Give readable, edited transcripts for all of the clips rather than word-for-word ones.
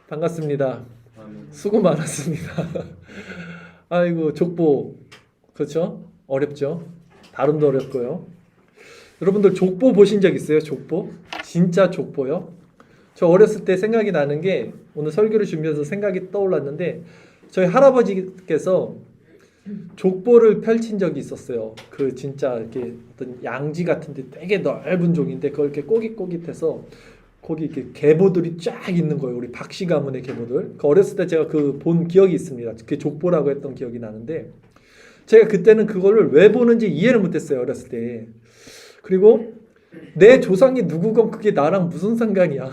반갑습니다. 수고 많았습니다. 아이고, 족보. 그렇죠? 어렵죠? 발음도 어렵고요. 여러분들 족보 보신 적 있어요? 족보? 진짜 족보요? 저 어렸을 때 생각이 나는 게 오늘 설교를 준비해서 생각이 떠올랐는데 저희 할아버지께서 족보를 펼친 적이 있었어요. 그 진짜 이렇게 어떤 양지 같은데 되게 넓은 종인데 그걸 이렇게 꼬깃꼬깃해서 거기 이렇게 계보들이 쫙 있는 거예요. 우리 박씨 가문의 계보들. 그 어렸을 때 제가 그 본 기억이 있습니다. 그게 족보라고 했던 기억이 나는데 제가 그때는 그거를 왜 보는지 이해를 못했어요. 어렸을 때. 그리고 내 조상이 누구건 그게 나랑 무슨 상관이야.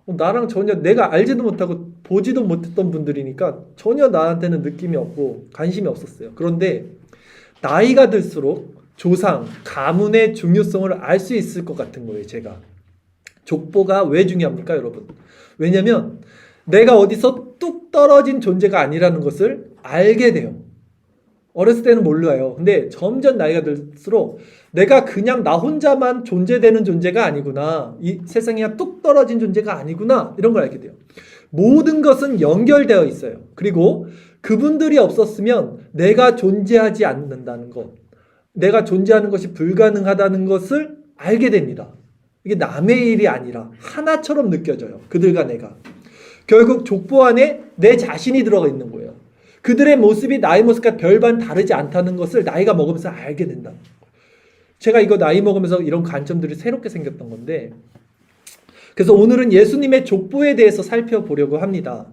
나랑 전혀 내가 알지도 못하고 보지도 못했던 분들이니까 전혀 나한테는 느낌이 없고 관심이 없었어요. 그런데 나이가 들수록 조상, 가문의 중요성을 알 수 있을 것 같은 거예요. 제가. 족보가 왜 중요합니까, 여러분? 왜냐면 내가 어디서 뚝 떨어진 존재가 아니라는 것을 알게 돼요. 어렸을 때는 몰라요. 근데 점점 나이가 들수록 내가 그냥 나 혼자만 존재되는 존재가 아니구나. 이 세상에 그냥 뚝 떨어진 존재가 아니구나. 이런 걸 알게 돼요. 모든 것은 연결되어 있어요. 그리고 그분들이 없었으면 내가 존재하지 않는다는 것. 내가 존재하는 것이 불가능하다는 것을 알게 됩니다. 이게 남의 일이 아니라 하나처럼 느껴져요. 그들과 내가. 결국 족보 안에 내 자신이 들어가 있는 거예요. 그들의 모습이 나의 모습과 별반 다르지 않다는 것을 나이가 먹으면서 알게 된다. 제가 이거 나이 먹으면서 이런 관점들이 새롭게 생겼던 건데, 그래서 오늘은 예수님의 족보에 대해서 살펴보려고 합니다.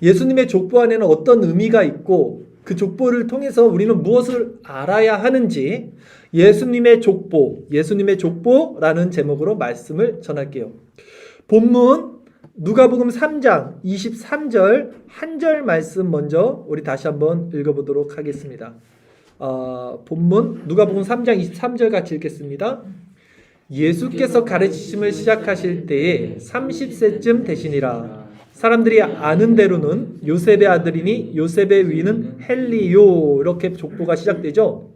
예수님의 족보 안에는 어떤 의미가 있고 그 족보를 통해서 우리는 무엇을 알아야 하는지 예수님의 족보라는 제목으로 말씀을 전할게요. 본문 누가복음 3장 23절 한 절 말씀 먼저 우리 다시 한번 읽어보도록 하겠습니다. 본문 누가복음 3장 23절 같이 읽겠습니다. 예수께서 가르치심을 시작하실 때에 30세쯤 되시니라. 사람들이 아는 대로는 요셉의 아들이니 요셉의 위는 헬리요. 이렇게 족보가 시작되죠.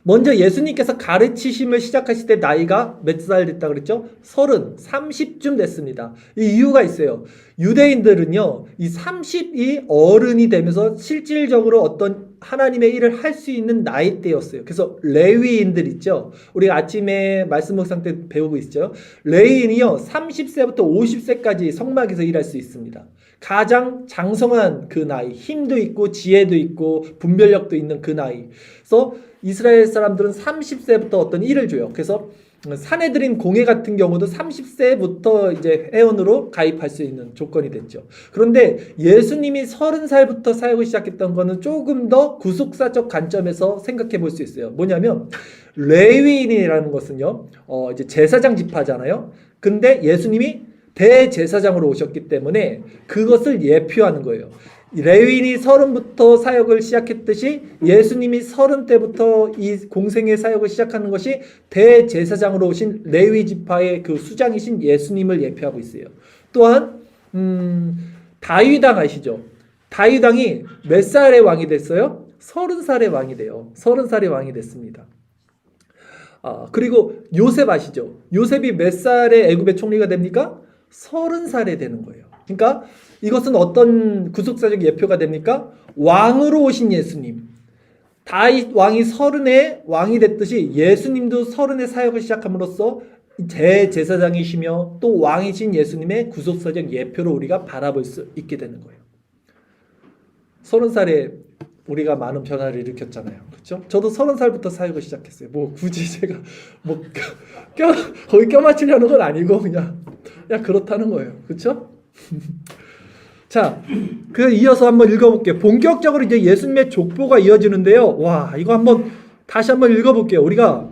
먼저 예수님께서 가르치심을 시작하실 때 나이가 몇 살 됐다 그랬죠? 30쯤 됐습니다. 이 이유가 있어요. 유대인들은요, 이 30이 어른이 되면서 실질적으로 어떤 하나님의 일을 할 수 있는 나이대였어요. 그래서 레위인들 있죠? 우리가 아침에 말씀 묵상 때 배우고 있죠? 레위인이요, 30세부터 50세까지 성막에서 일할 수 있습니다. 가장 장성한 그 나이, 힘도 있고 지혜도 있고 분별력도 있는 그 나이. 그래서 이스라엘 사람들은 30세부터 어떤 일을 줘요. 그래서 사내들인 공회 같은 경우도 30세부터 이제 회원으로 가입할 수 있는 조건이 됐죠. 그런데 예수님이 30살부터 사역을 시작했던 거는 조금 더 구속사적 관점에서 생각해 볼 수 있어요. 뭐냐면 레위인이라는 것은요, 이제 제사장 지파잖아요. 근데 예수님이 대제사장으로 오셨기 때문에 그것을 예표하는 거예요. 레위인이 30부터 사역을 시작했듯이 예수님이 30때부터 이 공생의 사역을 시작하는 것이 대제사장으로 오신 레위 지파의 그 수장이신 예수님을 예표하고 있어요. 또한 다윗왕 아시죠? 다윗왕이 몇 살에 왕이 됐어요? 30살에 왕이 돼요. 30살에 왕이 됐습니다. 그리고 요셉 아시죠? 요셉이 몇 살에 애굽의 총리가 됩니까? 30살에 되는 거예요. 그러니까 이것은 어떤 구속사적 예표가 됩니까? 왕으로 오신 예수님. 다윗 왕이 30에 왕이 됐듯이 예수님도 30에 사역을 시작함으로써 대제사장이시며 또 왕이신 예수님의 구속사적 예표로 우리가 바라볼 수 있게 되는 거예요. 30살에 우리가 많은 변화를 일으켰잖아요. 그렇죠? 저도 30살부터 사역을 시작했어요. 뭐 굳이 제가 뭐 거기 껴맞추려는 건 아니고 그냥 그렇다는 거예요. 그렇죠? 자, 그 이어서 한번 읽어볼게요. 본격적으로 이제 예수님의 족보가 이어지는데요. 와, 이거 다시 한번 읽어볼게요. 우리가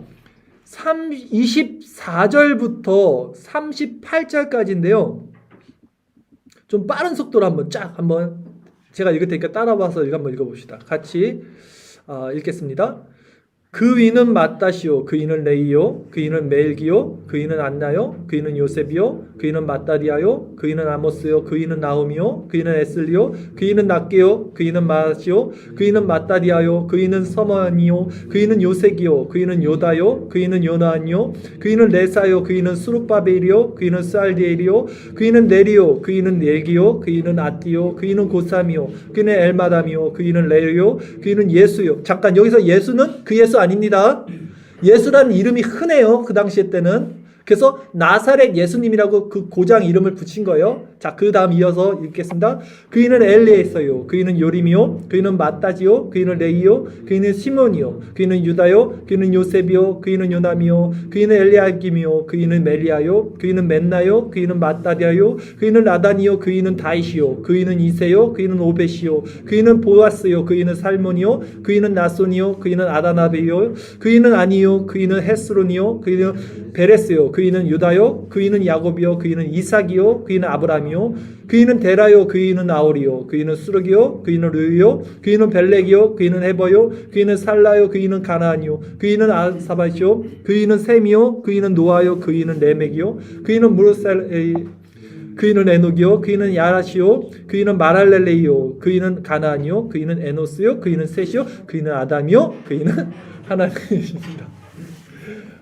24절부터 38절까지인데요. 좀 빠른 속도로 한번 제가 읽을 테니까 따라와서 한번 읽어봅시다. 같이 읽겠습니다. 그 이는 마따시오, 그 이는 레이요, 그 이는 멜기요, 그 이는 안나요, 그 이는 요셉이요, 그 이는 마따디아요, 그 이는 아모스요, 그 이는 나홈이요, 그 이는 에슬리요, 그 이는 낫게요, 그 이는 마시요, 그 이는 마따디아요, 그 이는 서머니요, 그 이는 요색이요, 그 이는 요다요, 그 이는 요나안요, 그 이는 레사요, 그 이는 수르바벨이요, 그 이는 살디엘이요, 그 이는 네리요, 그 이는 예기요, 그 이는 아띠요, 그 이는 고삼이요, 그 이는 엘마담이요, 그 이는 레요, 그 이는 예수요. 잠깐 여기서 예수는 그 예수 아닙니다. 예수라는 이름이 흔해요. 그 당시에 때는. 그래서 나사렛 예수님이라고 그 고장 이름을 붙인 거예요. 자, 그 다음 이어서 읽겠습니다. 그이는 엘리에서요, 그이는 요림이요, 그이는 마따지요, 그이는 레이요, 그이는 시몬이요, 그이는 유다요, 그이는 요셉이요, 그이는 요남이요, 그이는 엘리야김이요, 그이는 멜리아요, 그이는 맨나요, 그이는 마따디아요, 그이는 라단이요, 그이는 다이시요, 그이는 이세요, 그이는 오벳이요, 그이는 보아스요, 그이는 살몬이요, 그이는 나손이요, 그이는 아다나베요, 그이는 아니요, 그이는 헤스론이요, 그이는 베레스요, 그이는 유다요, 그이는 야곱이요, 그이는 이삭이요, 그이는 아브라함이요, 그이는 데라요, 그이는 나홀이요, 그이는 수르기요, 그이는 르요, 그이는 벨렉이요, 그이는 헤버요, 그이는 살라요, 그이는 가나안이요, 그이는 아사바시요, 그이는 셈이요, 그이는 노아요, 그이는 레멕이요, 그이는 무르셀 그이는 에녹이요, 그이는 야라시요, 그이는 마랄렐레이요, 그이는 가나안이요, 그이는 에노스요, 그이는 셋이요, 그이는 아담이요, 그이는 하나님이십니다.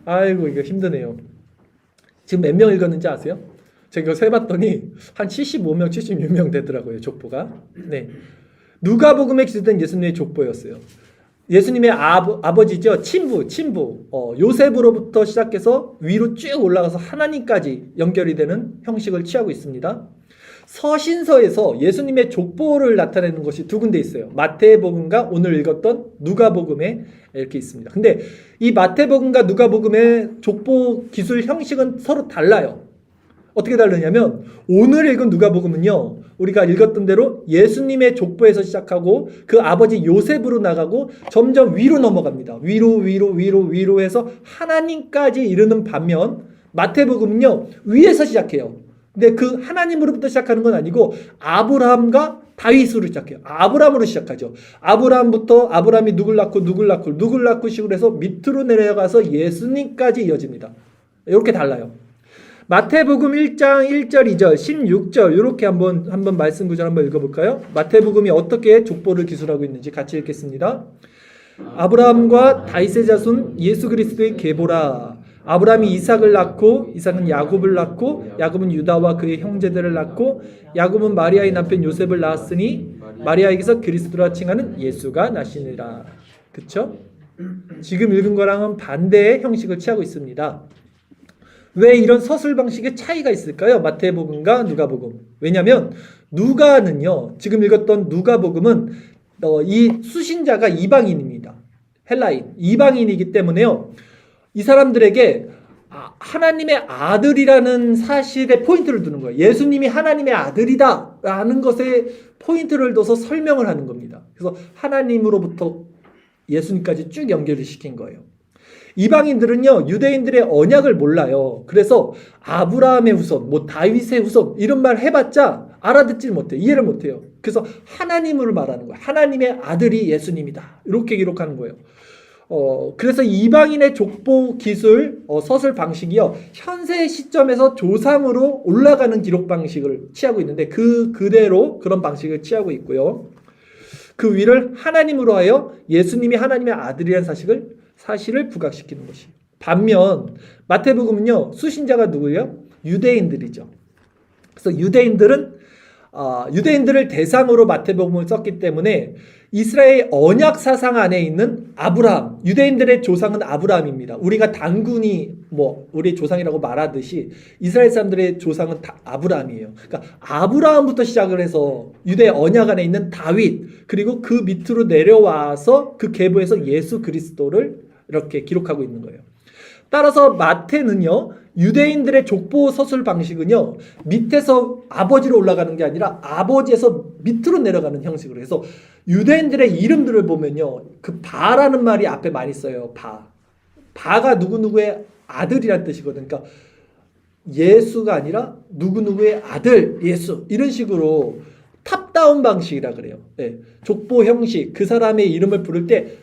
아이고 이거 힘드네요. 지금 몇 명 읽었는지 아세요? 제가 이거 세봤더니 한 75명, 76명 되더라고요. 족보가. 네. 누가복음에 기술된 예수님의 족보였어요. 예수님의 아버지죠. 친부. 요셉으로부터 시작해서 위로 쭉 올라가서 하나님까지 연결이 되는 형식을 취하고 있습니다. 서신서에서 예수님의 족보를 나타내는 것이 두 군데 있어요. 마태복음과 오늘 읽었던 누가복음에 이렇게 있습니다. 근데 이 마태복음과 누가복음의 족보 기술 형식은 서로 달라요. 어떻게 다르냐면 오늘 읽은 누가복음은요, 우리가 읽었던 대로 예수님의 족보에서 시작하고 그 아버지 요셉으로 나가고 점점 위로 넘어갑니다. 위로 해서 하나님까지 이르는 반면 마태복음은요, 위에서 시작해요. 근데 그 하나님으로부터 시작하는 건 아니고 아브라함과 다윗으로 시작해요. 아브라함으로 시작하죠. 아브라함이 누굴 낳고 식으로 해서 밑으로 내려가서 예수님까지 이어집니다. 이렇게 달라요. 마태복음 1장 1절 2절 16절 이렇게 한번 말씀 구절 한번 읽어볼까요? 마태복음이 어떻게 족보를 기술하고 있는지 같이 읽겠습니다. 아브라함과 다윗의 자손 예수 그리스도의 계보라. 아브라함이 이삭을 낳고 이삭은 야곱을 낳고 야곱은 유다와 그의 형제들을 낳고 야곱은 마리아의 남편 요셉을 낳았으니 마리아에게서 그리스도라 칭하는 예수가 나시니라. 그쵸? 지금 읽은 거랑은 반대의 형식을 취하고 있습니다. 왜 이런 서술 방식의 차이가 있을까요? 마태복음과 누가복음. 왜냐하면 누가는요, 지금 읽었던 누가복음은 이 수신자가 이방인입니다. 헬라인, 이방인이기 때문에요, 이 사람들에게 하나님의 아들이라는 사실에 포인트를 두는 거예요. 예수님이 하나님의 아들이다 라는 것에 포인트를 둬서 설명을 하는 겁니다. 그래서 하나님으로부터 예수님까지 쭉 연결을 시킨 거예요. 이방인들은요, 유대인들의 언약을 몰라요. 그래서 아브라함의 후손, 다윗의 후손 이런 말 해봤자 알아듣질 못해요. 이해를 못해요. 그래서 하나님으로 말하는 거예요. 하나님의 아들이 예수님이다. 이렇게 기록하는 거예요. 그래서 이방인의 족보 기술, 서술 방식이요, 현세 시점에서 조상으로 올라가는 기록 방식을 취하고 있는데 그대로 그런 방식을 취하고 있고요. 그 위를 하나님으로 하여 예수님이 하나님의 아들이라는 사실을 부각시키는 것이. 반면 마태복음은요, 수신자가 누구예요? 유대인들이죠. 그래서 유대인들을 대상으로 마태복음을 썼기 때문에 이스라엘 언약 사상 안에 있는 아브라함, 유대인들의 조상은 아브라함입니다. 우리가 단군이 우리 조상이라고 말하듯이 이스라엘 사람들의 조상은 다 아브라함이에요. 그러니까 아브라함부터 시작을 해서 유대 언약 안에 있는 다윗, 그리고 그 밑으로 내려와서 그 계보에서 예수 그리스도를 이렇게 기록하고 있는 거예요. 따라서 마태는요, 유대인들의 족보 서술 방식은요, 밑에서 아버지로 올라가는 게 아니라 아버지에서 밑으로 내려가는 형식으로 해서 유대인들의 이름들을 보면요, 그 바라는 말이 앞에 많이 써요. 바가 누구누구의 아들이란 뜻이거든요. 그러니까 예수가 아니라 누구누구의 아들 예수, 이런 식으로 탑다운 방식이라 그래요. 네. 족보 형식, 그 사람의 이름을 부를 때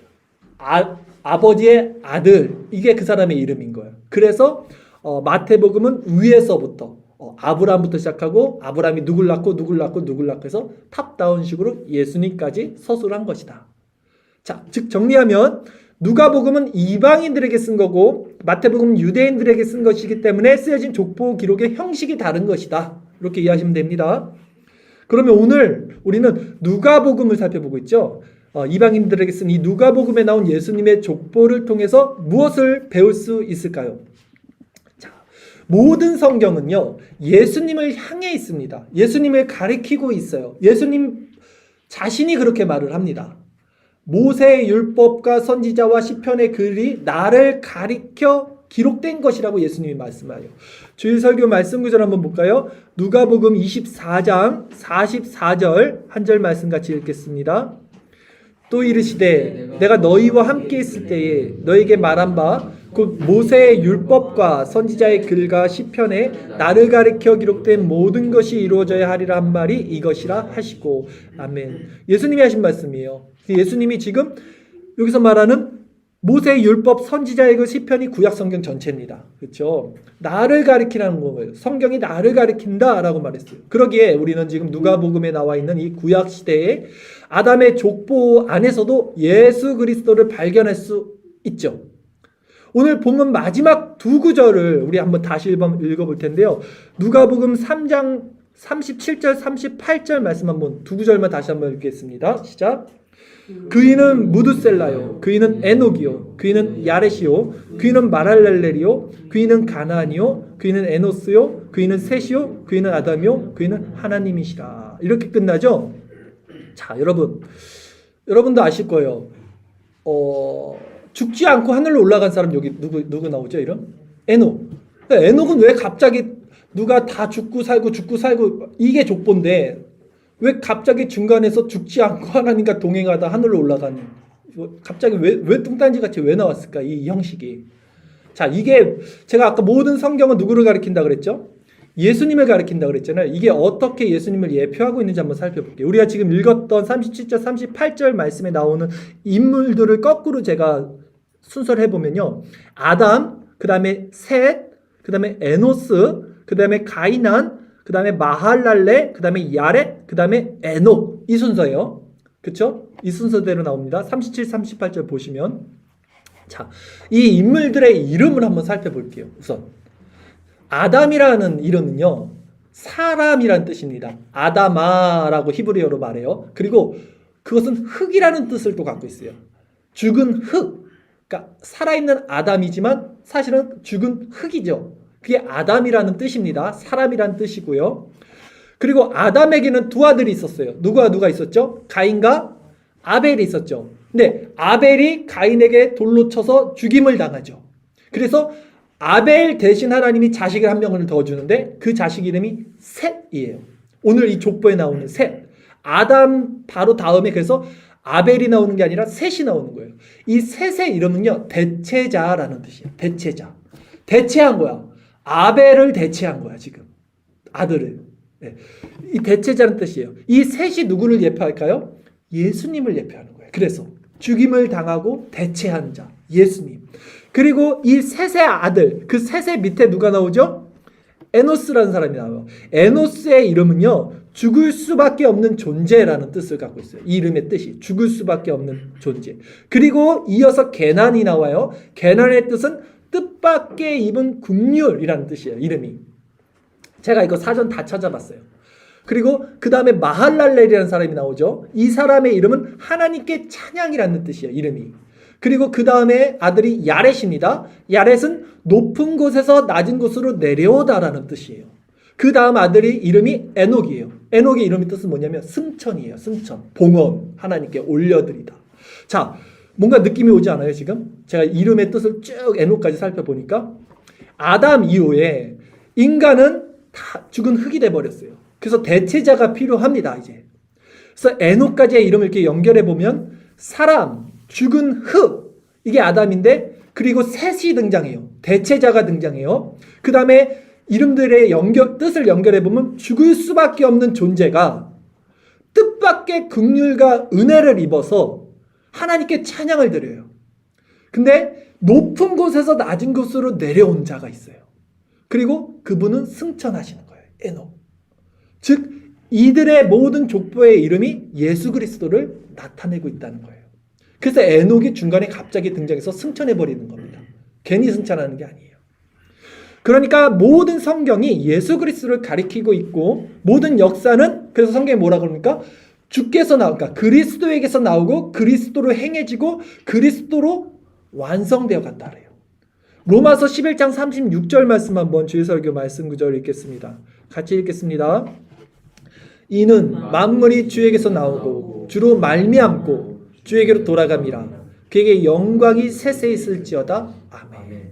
아버지의 아들, 이게 그 사람의 이름인 거예요. 그래서 마태복음은 위에서부터 아브라함부터 시작하고 아브라함이 누굴 낳고 누굴 낳고 누굴 낳고 해서 탑다운식으로 예수님까지 서술한 것이다. 자, 즉 정리하면 누가복음은 이방인들에게 쓴 거고 마태복음은 유대인들에게 쓴 것이기 때문에 쓰여진 족보 기록의 형식이 다른 것이다. 이렇게 이해하시면 됩니다. 그러면 오늘 우리는 누가복음을 살펴보고 있죠. 이방인들에게 쓴 이 누가복음에 나온 예수님의 족보를 통해서 무엇을 배울 수 있을까요? 자, 모든 성경은요, 예수님을 향해 있습니다. 예수님을 가리키고 있어요. 예수님 자신이 그렇게 말을 합니다. 모세의 율법과 선지자와 시편의 글이 나를 가리켜 기록된 것이라고 예수님이 말씀하요. 주일 설교 말씀 구절 한번 볼까요? 누가복음 24장 44절 한 절 말씀 같이 읽겠습니다. 또 이르시되 내가 너희와 함께 있을 때에 너에게 말한 바 곧 모세의 율법과 선지자의 글과 시편에 나를 가리켜 기록된 모든 것이 이루어져야 하리라 한 말이 이것이라 하시고. 아멘. 예수님이 하신 말씀이에요. 예수님이 지금 여기서 말하는 모세의 율법, 선지자의 그 시편이 구약 성경 전체입니다. 그렇죠? 나를 가리키라는 거예요. 성경이 나를 가리킨다라고 말했어요. 그러기에 우리는 지금 누가복음에 나와 있는 이 구약 시대에 아담의 족보 안에서도 예수 그리스도를 발견할 수 있죠. 오늘 본문 마지막 두 구절을 우리 한번 다시 읽어볼 텐데요. 누가복음 3장 37절 38절 말씀 한번 두 구절만 다시 한번 읽겠습니다. 시작. 그이는 무드셀라요, 그이는 에녹이요, 그이는 야렛이요, 그이는 마랄렐렐이요, 그이는 가나안이요, 그이는 에노스요, 그이는 셋이요, 그이는 아담이요, 그이는 하나님이시라. 이렇게 끝나죠. 자, 여러분도 아실 거예요. 죽지 않고 하늘로 올라간 사람 여기 누구 나오죠? 이름? 에녹. 에녹은 왜 갑자기 누가 다 죽고 살고 이게 족보인데 왜 갑자기 중간에서 죽지 않고 하나님과 동행하다 하늘로 올라가는, 갑자기 왜 뚱딴지 같이 왜 나왔을까? 이 형식이. 자, 이게 제가 아까 모든 성경은 누구를 가리킨다 그랬죠? 예수님을 가리킨다 그랬잖아요. 이게 어떻게 예수님을 예표하고 있는지 한번 살펴볼게요. 우리가 지금 읽었던 37절, 38절 말씀에 나오는 인물들을 거꾸로 제가 순서를 해보면요. 아담, 그 다음에 셋, 그 다음에 에노스, 그 다음에 가이난, 그 다음에 마할랄레, 그 다음에 야렛, 그 다음에 에녹. 이 순서예요. 그쵸? 이 순서대로 나옵니다. 37, 38절 보시면. 자, 이 인물들의 이름을 한번 살펴볼게요. 우선 아담이라는 이름은요, 사람이라는 뜻입니다. 아다마라고 히브리어로 말해요. 그리고 그것은 흙이라는 뜻을 또 갖고 있어요. 죽은 흙. 그러니까 살아있는 아담이지만 사실은 죽은 흙이죠. 그게 아담이라는 뜻입니다. 사람이라는 뜻이고요. 그리고 아담에게는 두 아들이 있었어요. 누가 있었죠? 가인과 아벨이 있었죠. 근데 아벨이 가인에게 돌로 쳐서 죽임을 당하죠. 그래서 아벨 대신 하나님이 자식을 한 명을 더 주는데 그 자식 이름이 셋이에요. 오늘 이 족보에 나오는 셋. 아담 바로 다음에 그래서 아벨이 나오는 게 아니라 셋이 나오는 거예요. 이 셋의 이름은요, 대체자라는 뜻이에요. 대체자. 대체한 거야. 아벨을 대체한 거야, 지금. 아들을. 네. 이 대체자는 뜻이에요. 이 셋이 누구를 예표할까요? 예수님을 예표하는 거예요. 그래서 죽임을 당하고 대체한 자, 예수님. 그리고 이 셋의 아들, 그 셋의 밑에 누가 나오죠? 에노스라는 사람이 나와요. 에노스의 이름은요, 죽을 수밖에 없는 존재라는 뜻을 갖고 있어요. 이 이름의 뜻이 죽을 수밖에 없는 존재. 그리고 이어서 게난이 나와요. 게난의 뜻은 뜻밖의 입은 긍휼이라는 뜻이에요. 이름이. 제가 이거 사전 다 찾아봤어요. 그리고 그 다음에 마할랄렐이라는 사람이 나오죠. 이 사람의 이름은 하나님께 찬양이라는 뜻이에요. 이름이. 그리고 그 다음에 아들이 야렛입니다. 야렛은 높은 곳에서 낮은 곳으로 내려오다라는 뜻이에요. 그 다음 아들이 이름이 에녹이에요. 에녹의 이름의 뜻은 뭐냐면 승천이에요. 승천. 봉헌. 하나님께 올려드리다. 자, 뭔가 느낌이 오지 않아요, 지금? 제가 이름의 뜻을 쭉 에녹까지 살펴보니까 아담 이후에 인간은 다 죽은 흙이 돼버렸어요. 그래서 대체자가 필요합니다, 이제. 그래서 에녹까지의 이름을 이렇게 연결해보면 사람, 죽은 흙, 이게 아담인데, 그리고 셋이 등장해요. 대체자가 등장해요. 그 다음에 이름들의 뜻을 연결해보면 죽을 수밖에 없는 존재가 뜻밖의 긍휼과 은혜를 입어서 하나님께 찬양을 드려요. 근데 높은 곳에서 낮은 곳으로 내려온 자가 있어요. 그리고 그분은 승천하시는 거예요. 에녹. 즉 이들의 모든 족보의 이름이 예수 그리스도를 나타내고 있다는 거예요. 그래서 에녹이 중간에 갑자기 등장해서 승천해버리는 겁니다. 괜히 승천하는 게 아니에요. 그러니까 모든 성경이 예수 그리스도를 가리키고 있고 모든 역사는 그래서 성경이 뭐라 그럽니까? 주께서 나오니까 그리스도에게서 나오고 그리스도로 행해지고 그리스도로 완성되어 간다 그래요. 로마서 11장 36절 말씀 한번 주일설교 말씀 구절 읽겠습니다. 같이 읽겠습니다. 이는 만물이 주에게서 나오고 주로 말미암고 주에게로 돌아감이라. 그에게 영광이 세세 있을지어다. 아멘.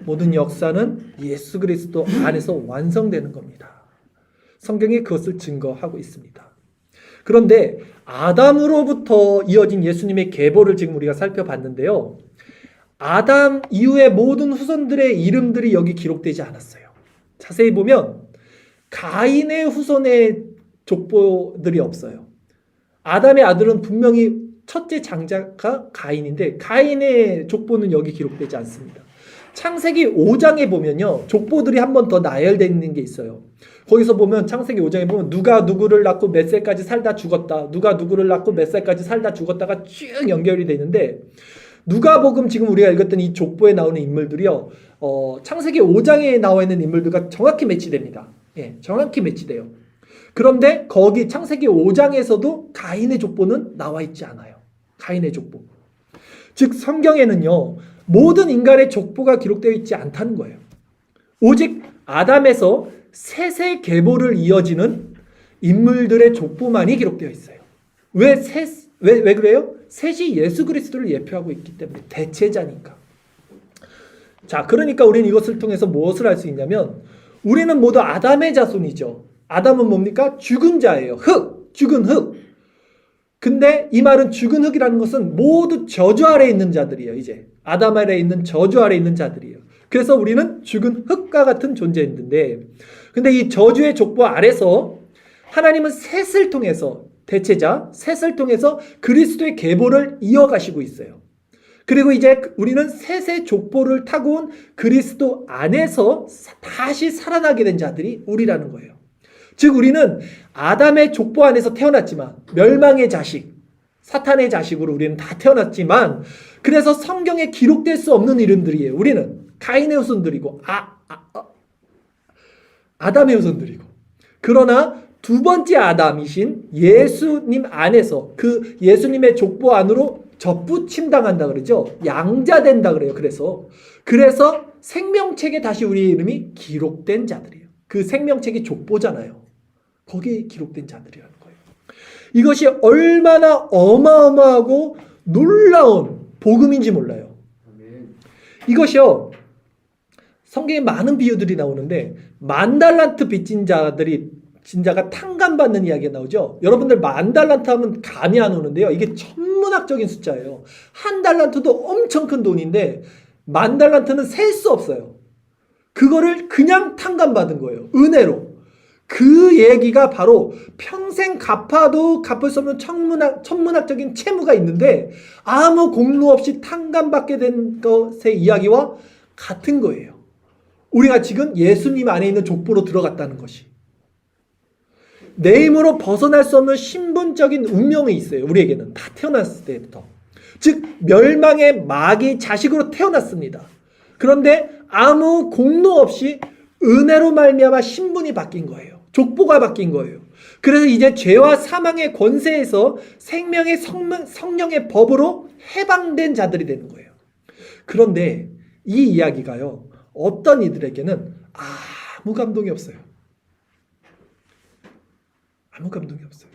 모든 역사는 예수 그리스도 안에서 완성되는 겁니다. 성경이 그것을 증거하고 있습니다. 그런데 아담으로부터 이어진 예수님의 계보를 지금 우리가 살펴봤는데요. 아담 이후의 모든 후손들의 이름들이 여기 기록되지 않았어요. 자세히 보면 가인의 후손의 족보들이 없어요. 아담의 아들은 분명히 첫째 장자가 가인인데 가인의 족보는 여기 기록되지 않습니다. 창세기 5장에 보면요. 족보들이 한 번 더 나열되어 있는 게 있어요. 거기서 보면 창세기 5장에 보면 누가 누구를 낳고 몇 살까지 살다 죽었다. 누가 누구를 낳고 몇 살까지 살다 죽었다가 쭉 연결이 되어 있는데 누가복음 지금 우리가 읽었던 이 족보에 나오는 인물들이요. 창세기 5장에 나와 있는 인물들과 정확히 매치됩니다. 예, 정확히 매치돼요. 그런데 거기 창세기 5장에서도 가인의 족보는 나와 있지 않아요. 가인의 족보. 즉 성경에는요. 모든 인간의 족보가 기록되어 있지 않다는 거예요. 오직 아담에서 셋의 계보를 이어지는 인물들의 족보만이 기록되어 있어요. 왜 그래요? 셋이 예수 그리스도를 예표하고 있기 때문에 대체자니까. 자, 그러니까 우리는 이것을 통해서 무엇을 할 수 있냐면 우리는 모두 아담의 자손이죠. 아담은 뭡니까? 죽은 자예요. 흙, 죽은 흙. 근데 이 말은 죽은 흙이라는 것은 모두 저주 아래에 있는 자들이에요. 이제 아담 아래에 있는 저주 아래에 있는 자들이에요. 그래서 우리는 죽은 흙과 같은 존재인데 근데 이 저주의 족보 아래서 하나님은 셋을 통해서 대체자, 셋을 통해서 그리스도의 계보를 이어가시고 있어요. 그리고 이제 우리는 셋의 족보를 타고 온 그리스도 안에서 다시 살아나게 된 자들이 우리라는 거예요. 즉 우리는 아담의 족보 안에서 태어났지만 멸망의 자식, 사탄의 자식으로 우리는 다 태어났지만 그래서 성경에 기록될 수 없는 이름들이에요. 우리는 가인의 후손들이고 아담의 후손들이고 그러나 두 번째 아담이신 예수님 안에서 그 예수님의 족보 안으로 접붙임당한다 그러죠. 양자된다 그래요. 그래서 생명책에 다시 우리의 이름이 기록된 자들이에요. 그 생명책이 족보잖아요. 거기에 기록된 자들이라는 거예요. 이것이 얼마나 어마어마하고 놀라운 복음인지 몰라요. 이것이요. 성경에 많은 비유들이 나오는데 10,000달란트 빚진 자가 탕감받는 이야기가 나오죠. 여러분들 10,000달란트 하면 감이 안 오는데요. 이게 천문학적인 숫자예요. 1달란트도 엄청 큰 돈인데 10,000달란트는 셀 수 없어요. 그거를 그냥 탕감받은 거예요. 은혜로. 그 얘기가 바로 평생 갚아도 갚을 수 없는 천문학적인 채무가 있는데 아무 공로 없이 탕감받게 된 것의 이야기와 같은 거예요. 우리가 지금 예수님 안에 있는 족보로 들어갔다는 것이. 내 힘으로 벗어날 수 없는 신분적인 운명이 있어요. 우리에게는 다 태어났을 때부터. 즉 멸망의 마귀 자식으로 태어났습니다. 그런데 아무 공로 없이 은혜로 말미암아 신분이 바뀐 거예요. 족보가 바뀐 거예요. 그래서 이제 죄와 사망의 권세에서 생명의 성령의 법으로 해방된 자들이 되는 거예요. 그런데 이 이야기가요. 어떤 이들에게는 아무 감동이 없어요. 아무 감동이 없어요.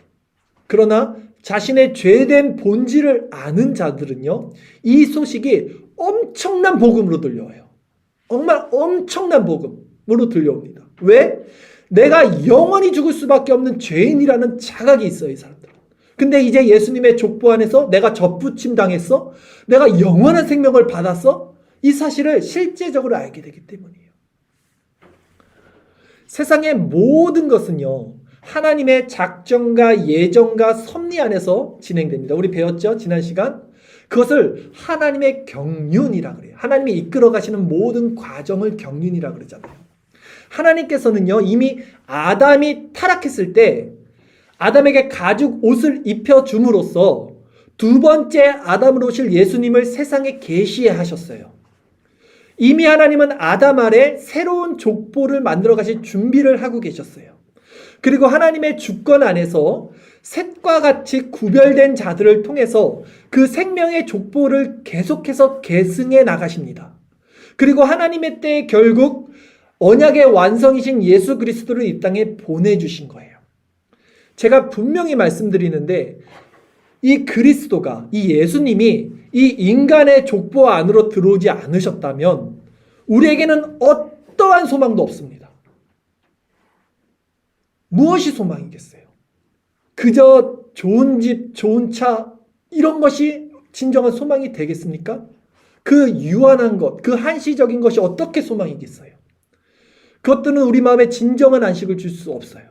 그러나 자신의 죄된 본질을 아는 자들은요. 이 소식이 엄청난 복음으로 들려와요. 정말 엄청난 복음으로 들려옵니다. 왜? 내가 영원히 죽을 수밖에 없는 죄인이라는 자각이 있어요. 이 사람들은. 근데 이제 예수님의 족보 안에서 내가 접붙임 당했어? 내가 영원한 생명을 받았어? 이 사실을 실제적으로 알게 되기 때문이에요. 세상의 모든 것은요. 하나님의 작정과 예정과 섭리 안에서 진행됩니다. 우리 배웠죠? 지난 시간. 그것을 하나님의 경륜이라 그래요. 하나님이 이끌어 가시는 모든 과정을 경륜이라 그러잖아요. 하나님께서는요, 이미 아담이 타락했을 때 아담에게 가죽 옷을 입혀 줌으로써 두 번째 아담으로 오실 예수님을 세상에 계시하셨어요. 이미 하나님은 아담 아래 새로운 족보를 만들어 가실 준비를 하고 계셨어요. 그리고 하나님의 주권 안에서 셋과 같이 구별된 자들을 통해서 그 생명의 족보를 계속해서 계승해 나가십니다. 그리고 하나님의 때에 결국 언약의 완성이신 예수 그리스도를 이 땅에 보내주신 거예요. 제가 분명히 말씀드리는데 이 그리스도가, 이 예수님이 이 인간의 족보 안으로 들어오지 않으셨다면 우리에게는 어떠한 소망도 없습니다. 무엇이 소망이겠어요? 그저 좋은 집, 좋은 차 이런 것이 진정한 소망이 되겠습니까? 그 유한한 것, 그 한시적인 것이 어떻게 소망이겠어요? 그것들은 우리 마음에 진정한 안식을 줄 수 없어요.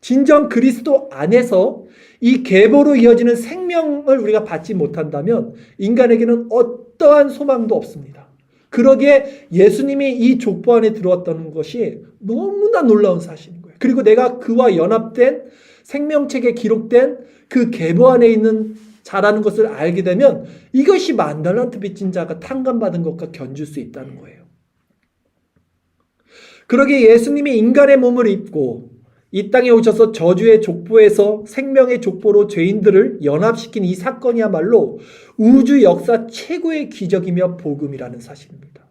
진정 그리스도 안에서 이 계보로 이어지는 생명을 우리가 받지 못한다면 인간에게는 어떠한 소망도 없습니다. 그러기에 예수님이 이 족보 안에 들어왔다는 것이 너무나 놀라운 사실인 거예요. 그리고 내가 그와 연합된 생명책에 기록된 그 계보 안에 있는 자라는 것을 알게 되면 이것이 만달란트 빚진 자가 탕감받은 것과 견줄 수 있다는 거예요. 그러기에 예수님이 인간의 몸을 입고 이 땅에 오셔서 저주의 족보에서 생명의 족보로 죄인들을 연합시킨 이 사건이야말로 우주 역사 최고의 기적이며 복음이라는 사실입니다.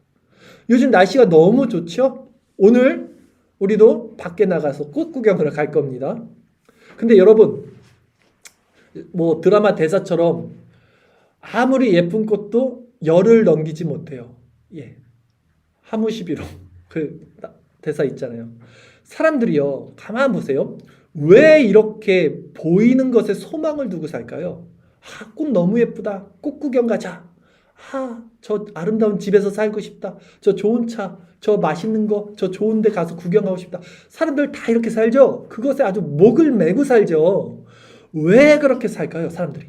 요즘 날씨가 너무 좋죠? 오늘 우리도 밖에 나가서 꽃 구경을 갈 겁니다. 근데 여러분, 뭐 드라마 대사처럼 아무리 예쁜 꽃도 열을 넘기지 못해요. 예, 하무시비로 그 대사 있잖아요. 사람들이요, 가만 보세요. 왜 이렇게 보이는 것에 소망을 두고 살까요? 아, 꽃 너무 예쁘다. 꽃 구경 가자. 아, 저 아름다운 집에서 살고 싶다. 저 좋은 차, 저 맛있는 거, 저 좋은 데 가서 구경하고 싶다. 사람들 다 이렇게 살죠? 그것에 아주 목을 매고 살죠. 왜 그렇게 살까요, 사람들이?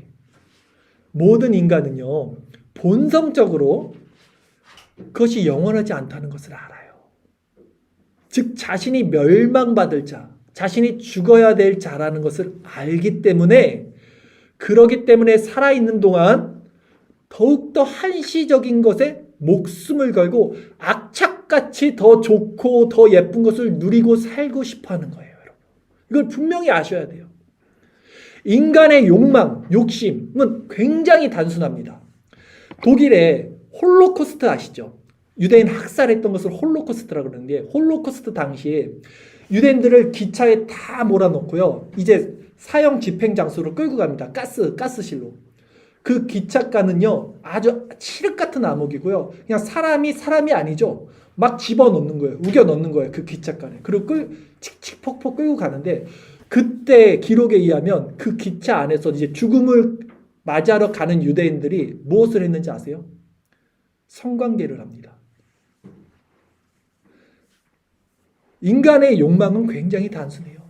모든 인간은요, 본성적으로 그것이 영원하지 않다는 것을 알아요. 즉 자신이 멸망받을 자, 자신이 죽어야 될 자라는 것을 알기 때문에, 그러기 때문에 살아있는 동안 더욱더 한시적인 것에 목숨을 걸고 악착같이 더 좋고 더 예쁜 것을 누리고 살고 싶어하는 거예요. 여러분, 이걸 분명히 아셔야 돼요. 인간의 욕망, 욕심은 굉장히 단순합니다. 독일의 홀로코스트 아시죠? 유대인 학살했던 것을 홀로코스트라고 그러는데, 홀로코스트 당시에 유대인들을 기차에 다 몰아넣고요, 이제 사형 집행 장소로 끌고 갑니다. 가스실로. 그 기찻가는요, 아주 칠흑 같은 암흑이고요, 그냥 사람이 아니죠. 막 집어넣는 거예요. 우겨 넣는 거예요. 그 기찻가에. 그리고 칙칙폭폭 끌고 가는데, 그때 기록에 의하면 그 기차 안에서 이제 죽음을 맞이하러 가는 유대인들이 무엇을 했는지 아세요? 성관계를 합니다. 인간의 욕망은 굉장히 단순해요.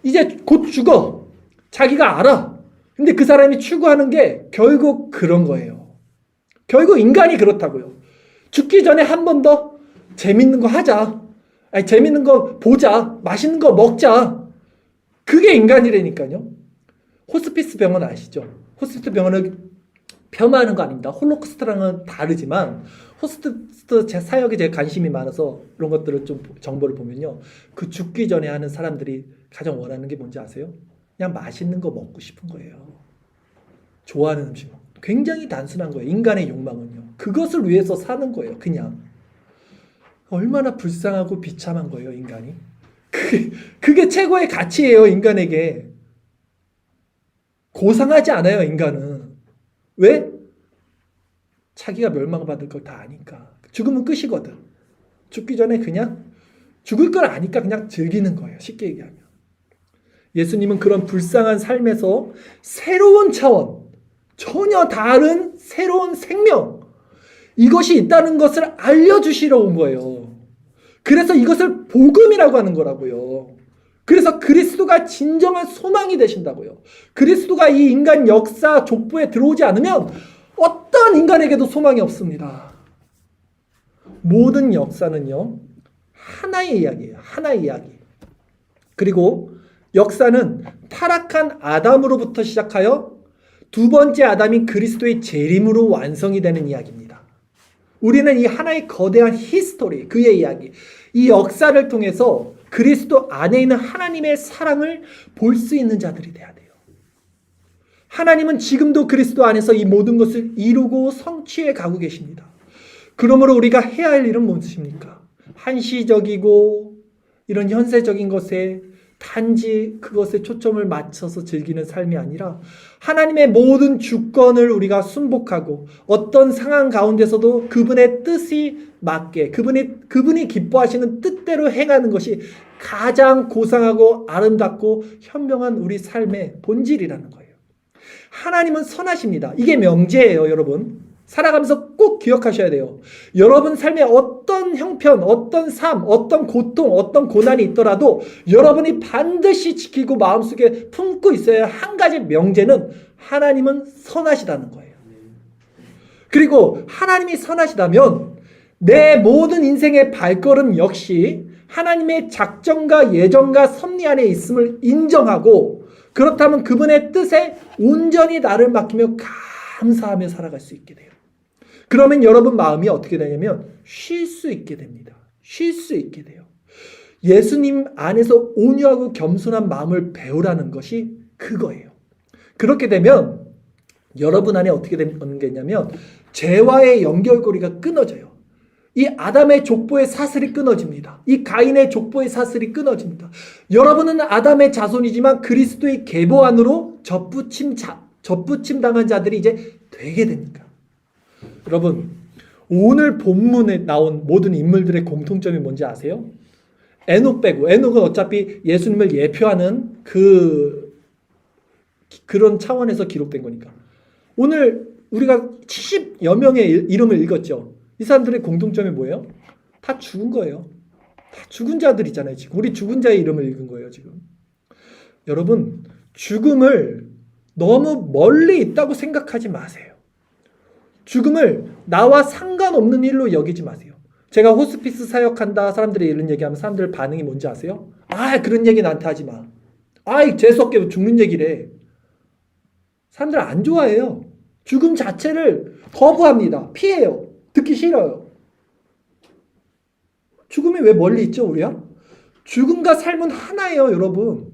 이제 곧 죽어. 자기가 알아. 근데 그 사람이 추구하는 게 결국 그런 거예요. 결국 인간이 그렇다고요. 죽기 전에 한 번 더 재밌는 거 하자. 아니, 재밌는 거 보자. 맛있는 거 먹자. 그게 인간이라니까요. 호스피스 병원 아시죠? 호스피스 병원을 폄하하는 거 아닙니다. 홀로코스트랑은 다르지만 호스피스 제 사역에 제가 관심이 많아서 이런 것들을 좀 정보를 보면요, 그 죽기 전에 하는 사람들이 가장 원하는 게 뭔지 아세요? 그냥 맛있는 거 먹고 싶은 거예요. 좋아하는 음식. 굉장히 단순한 거예요. 인간의 욕망은요. 그것을 위해서 사는 거예요. 그냥. 얼마나 불쌍하고 비참한 거예요, 인간이. 그게 최고의 가치예요, 인간에게. 고상하지 않아요, 인간은. 왜? 자기가 멸망받을 걸 다 아니까. 죽으면 끝이거든. 죽기 전에 그냥 죽을 걸 아니까 그냥 즐기는 거예요. 쉽게 얘기하면. 예수님은 그런 불쌍한 삶에서 새로운 차원, 전혀 다른 새로운 생명, 이것이 있다는 것을 알려주시러 온 거예요. 그래서 이것을 복음이라고 하는 거라고요. 그래서 그리스도가 진정한 소망이 되신다고요. 그리스도가 이 인간 역사 족보에 들어오지 않으면 어떤 인간에게도 소망이 없습니다. 모든 역사는요, 하나의 이야기예요. 하나의 이야기. 그리고 역사는 타락한 아담으로부터 시작하여 두 번째 아담인 그리스도의 재림으로 완성이 되는 이야기입니다. 우리는 이 하나의 거대한 히스토리, 그의 이야기, 이 역사를 통해서 그리스도 안에 있는 하나님의 사랑을 볼 수 있는 자들이 돼야 돼요. 하나님은 지금도 그리스도 안에서 이 모든 것을 이루고 성취해 가고 계십니다. 그러므로 우리가 해야 할 일은 무엇입니까? 한시적이고 이런 현세적인 것에 단지 그것에 초점을 맞춰서 즐기는 삶이 아니라 하나님의 모든 주권을 우리가 순복하고 어떤 상황 가운데서도 그분의 뜻이 맞게 그분이 기뻐하시는 뜻대로 행하는 것이 가장 고상하고 아름답고 현명한 우리 삶의 본질이라는 거예요. 하나님은 선하십니다. 이게 명제예요, 여러분. 살아가면서 꼭 기억하셔야 돼요. 여러분 삶에 어떤 형편, 어떤 삶, 어떤 고통, 어떤 고난이 있더라도 여러분이 반드시 지키고 마음속에 품고 있어야 할 한 가지 명제는 하나님은 선하시다는 거예요. 그리고 하나님이 선하시다면 내 모든 인생의 발걸음 역시 하나님의 작정과 예정과 섭리 안에 있음을 인정하고 그렇다면 그분의 뜻에 온전히 나를 맡기며 감사하며 살아갈 수 있게 돼요. 그러면 여러분 마음이 어떻게 되냐면 쉴 수 있게 됩니다. 쉴 수 있게 돼요. 예수님 안에서 온유하고 겸손한 마음을 배우라는 것이 그거예요. 그렇게 되면 여러분 안에 어떻게 되는 게냐면 죄와의 연결고리가 끊어져요. 이 아담의 족보의 사슬이 끊어집니다. 이 가인의 족보의 사슬이 끊어집니다. 여러분은 아담의 자손이지만 그리스도의 계보 안으로 접붙임 당한 자들이 이제 되게 됩니다. 여러분, 오늘 본문에 나온 모든 인물들의 공통점이 뭔지 아세요? 에녹 빼고, 에녹은 어차피 예수님을 예표하는 그런 차원에서 기록된 거니까. 오늘 우리가 70여 명의 이름을 읽었죠. 이 사람들의 공통점이 뭐예요? 다 죽은 거예요. 다 죽은 자들이잖아요. 지금 우리 죽은 자의 이름을 읽은 거예요. 지금 여러분, 죽음을 너무 멀리 있다고 생각하지 마세요. 죽음을 나와 상관없는 일로 여기지 마세요. 제가 호스피스 사역한다 사람들이 이런 얘기하면 사람들 반응이 뭔지 아세요? 아, 그런 얘기 나한테 하지 마. 아이, 재수없게 죽는 얘기래. 사람들 안 좋아해요. 죽음 자체를 거부합니다. 피해요. 듣기 싫어요. 죽음이 왜 멀리 있죠, 우리야? 죽음과 삶은 하나예요, 여러분.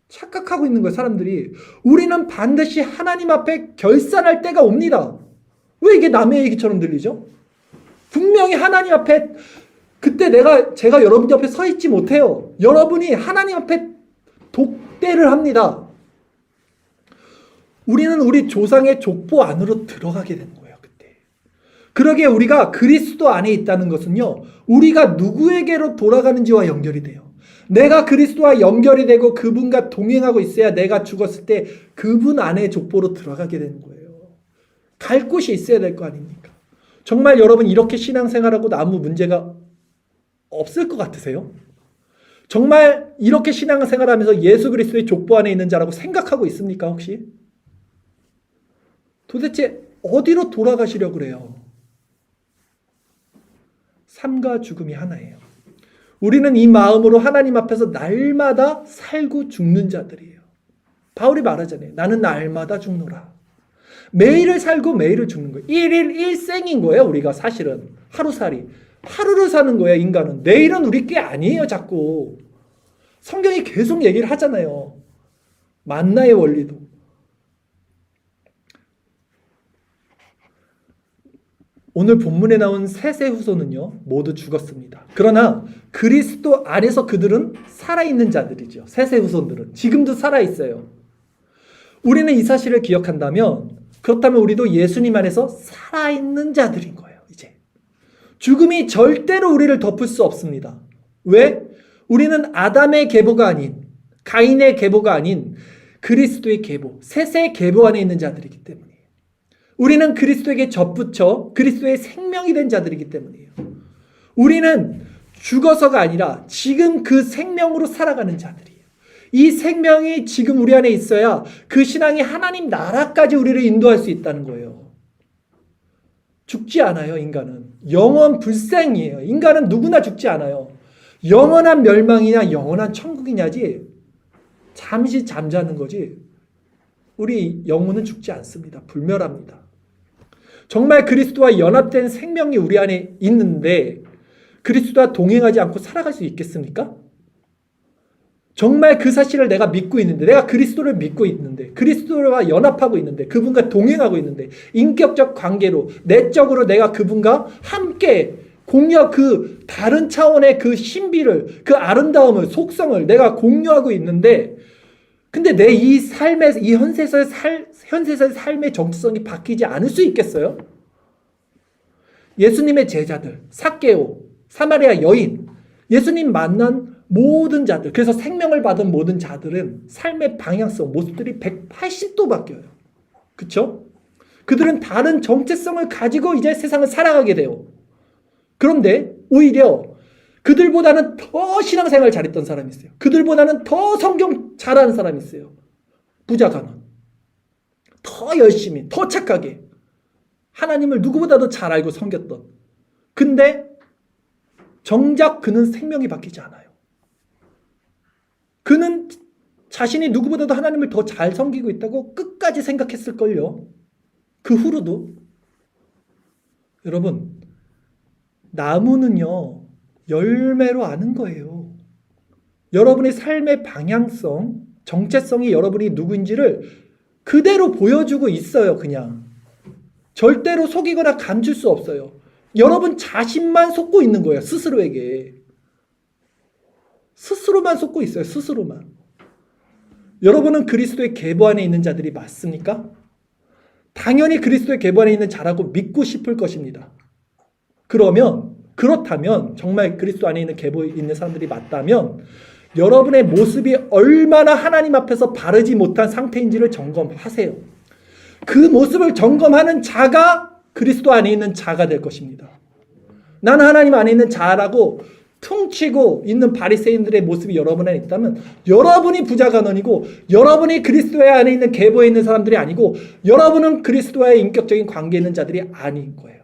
착각하고 있는 거예요, 사람들이. 우리는 반드시 하나님 앞에 결산할 때가 옵니다. 왜 이게 남의 얘기처럼 들리죠? 분명히 하나님 앞에 그때 제가 여러분 옆에 서 있지 못해요. 여러분이 하나님 앞에 독대를 합니다. 우리는 우리 조상의 족보 안으로 들어가게 되는 거예요, 그때. 그러기에 우리가 그리스도 안에 있다는 것은요, 우리가 누구에게로 돌아가는지와 연결이 돼요. 내가 그리스도와 연결이 되고 그분과 동행하고 있어야 내가 죽었을 때 그분 안에 족보로 들어가게 되는 거예요. 갈 곳이 있어야 될 거 아닙니까? 정말 여러분 이렇게 신앙생활하고 아무 문제가 없을 것 같으세요? 정말 이렇게 신앙생활하면서 예수 그리스도의 족보 안에 있는 자라고 생각하고 있습니까, 혹시? 도대체 어디로 돌아가시려고 그래요? 삶과 죽음이 하나예요. 우리는 이 마음으로 하나님 앞에서 날마다 살고 죽는 자들이에요. 바울이 말하잖아요. 나는 날마다 죽노라. 매일을 살고 매일을 죽는 거예요. 1일 1생인 거예요. 우리가 사실은 하루살이. 하루를 사는 거예요, 인간은. 내일은 우리 게 아니에요, 자꾸. 성경이 계속 얘기를 하잖아요. 만나의 원리도. 오늘 본문에 나온 셋의 후손은요, 모두 죽었습니다. 그러나 그리스도 안에서 그들은 살아있는 자들이죠. 셋의 후손들은 지금도 살아있어요. 우리는 이 사실을 기억한다면, 그렇다면 우리도 예수님 안에서 살아있는 자들인 거예요. 이제 죽음이 절대로 우리를 덮을 수 없습니다. 왜? 우리는 아담의 계보가 아닌, 가인의 계보가 아닌 그리스도의 계보, 셋의 계보 안에 있는 자들이기 때문이에요. 우리는 그리스도에게 접붙여 그리스도의 생명이 된 자들이기 때문이에요. 우리는 죽어서가 아니라 지금 그 생명으로 살아가는 자들이에요. 이 생명이 지금 우리 안에 있어야 그 신앙이 하나님 나라까지 우리를 인도할 수 있다는 거예요. 죽지 않아요. 인간은 영원 불생이에요. 인간은 누구나 죽지 않아요. 영원한 멸망이냐 영원한 천국이냐지 잠시 잠자는 거지 우리 영혼은 죽지 않습니다. 불멸합니다. 정말 그리스도와 연합된 생명이 우리 안에 있는데 그리스도와 동행하지 않고 살아갈 수 있겠습니까? 정말 그 사실을 내가 믿고 있는데, 내가 그리스도를 믿고 있는데, 그리스도와 연합하고 있는데, 그분과 동행하고 있는데, 인격적 관계로 내적으로 내가 그분과 함께 공유하고 그 다른 차원의 그 신비를, 그 아름다움을, 속성을 내가 공유하고 있는데, 근데 내 이 삶의, 이 현세에서의 삶의 정체성이 바뀌지 않을 수 있겠어요? 예수님의 제자들, 삭개오, 사마리아 여인, 예수님 만난 모든 자들, 그래서 생명을 받은 모든 자들은 삶의 방향성, 모습들이 180도 바뀌어요. 그렇죠? 그들은 다른 정체성을 가지고 이제 세상을 살아가게 돼요. 그런데 오히려 그들보다는 더 신앙생활 잘했던 사람이 있어요. 그들보다는 더 성경 잘하는 사람이 있어요. 부자 간원. 더 열심히, 더 착하게 하나님을 누구보다도 잘 알고 섬겼던. 근데 정작 그는 생명이 바뀌지 않아요. 그는 자신이 누구보다도 하나님을 더 잘 섬기고 있다고 끝까지 생각했을걸요. 그 후로도. 여러분, 나무는요, 열매로 아는 거예요. 여러분의 삶의 방향성, 정체성이 여러분이 누구인지를 그대로 보여주고 있어요, 그냥. 절대로 속이거나 감출 수 없어요. 여러분 자신만 속고 있는 거예요, 스스로에게. 스스로만 속고 있어요. 스스로만. 여러분은 그리스도의 계보 안에 있는 자들이 맞습니까? 당연히 그리스도의 계보 안에 있는 자라고 믿고 싶을 것입니다. 그렇다면 정말 그리스도 안에 있는 계보에 있는 사람들이 맞다면 여러분의 모습이 얼마나 하나님 앞에서 바르지 못한 상태인지를 점검하세요. 그 모습을 점검하는 자가 그리스도 안에 있는 자가 될 것입니다. 나는 하나님 안에 있는 자라고 퉁치고 있는 바리새인들의 모습이 여러분 안에 있다면 여러분이 부자 간원이고 여러분이 그리스도의 안에 있는 계보에 있는 사람들이 아니고 여러분은 그리스도와의 인격적인 관계에 있는 자들이 아닌 거예요.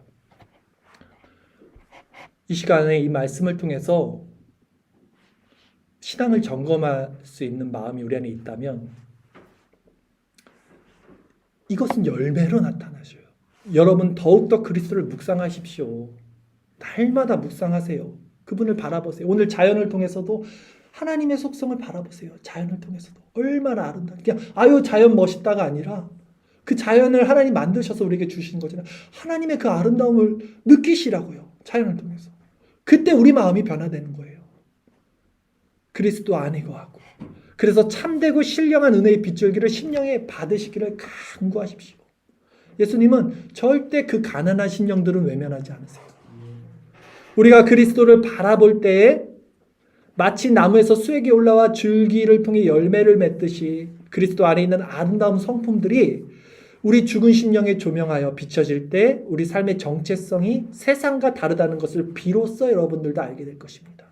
이 시간에 이 말씀을 통해서 신앙을 점검할 수 있는 마음이 우리 안에 있다면 이것은 열매로 나타나셔요. 여러분 더욱더 그리스도를 묵상하십시오. 날마다 묵상하세요. 그분을 바라보세요. 오늘 자연을 통해서도 하나님의 속성을 바라보세요. 자연을 통해서도 얼마나 아름다워. 그냥 아유 자연 멋있다가 아니라 그 자연을 하나님 만드셔서 우리에게 주신 거잖아요. 하나님의 그 아름다움을 느끼시라고요. 자연을 통해서. 그때 우리 마음이 변화되는 거예요. 그리스도 안에 거하고. 그래서 참되고 신령한 은혜의 빗줄기를 심령에 받으시기를 간구하십시오. 예수님은 절대 그 가난한 심령들은 외면하지 않으세요. 우리가 그리스도를 바라볼 때에 마치 나무에서 수액이 올라와 줄기를 통해 열매를 맺듯이 그리스도 안에 있는 아름다운 성품들이 우리 죽은 심령에 조명하여 비춰질 때 우리 삶의 정체성이 세상과 다르다는 것을 비로소 여러분들도 알게 될 것입니다.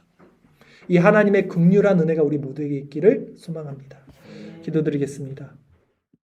이 하나님의 긍휼한 은혜가 우리 모두에게 있기를 소망합니다. 기도드리겠습니다.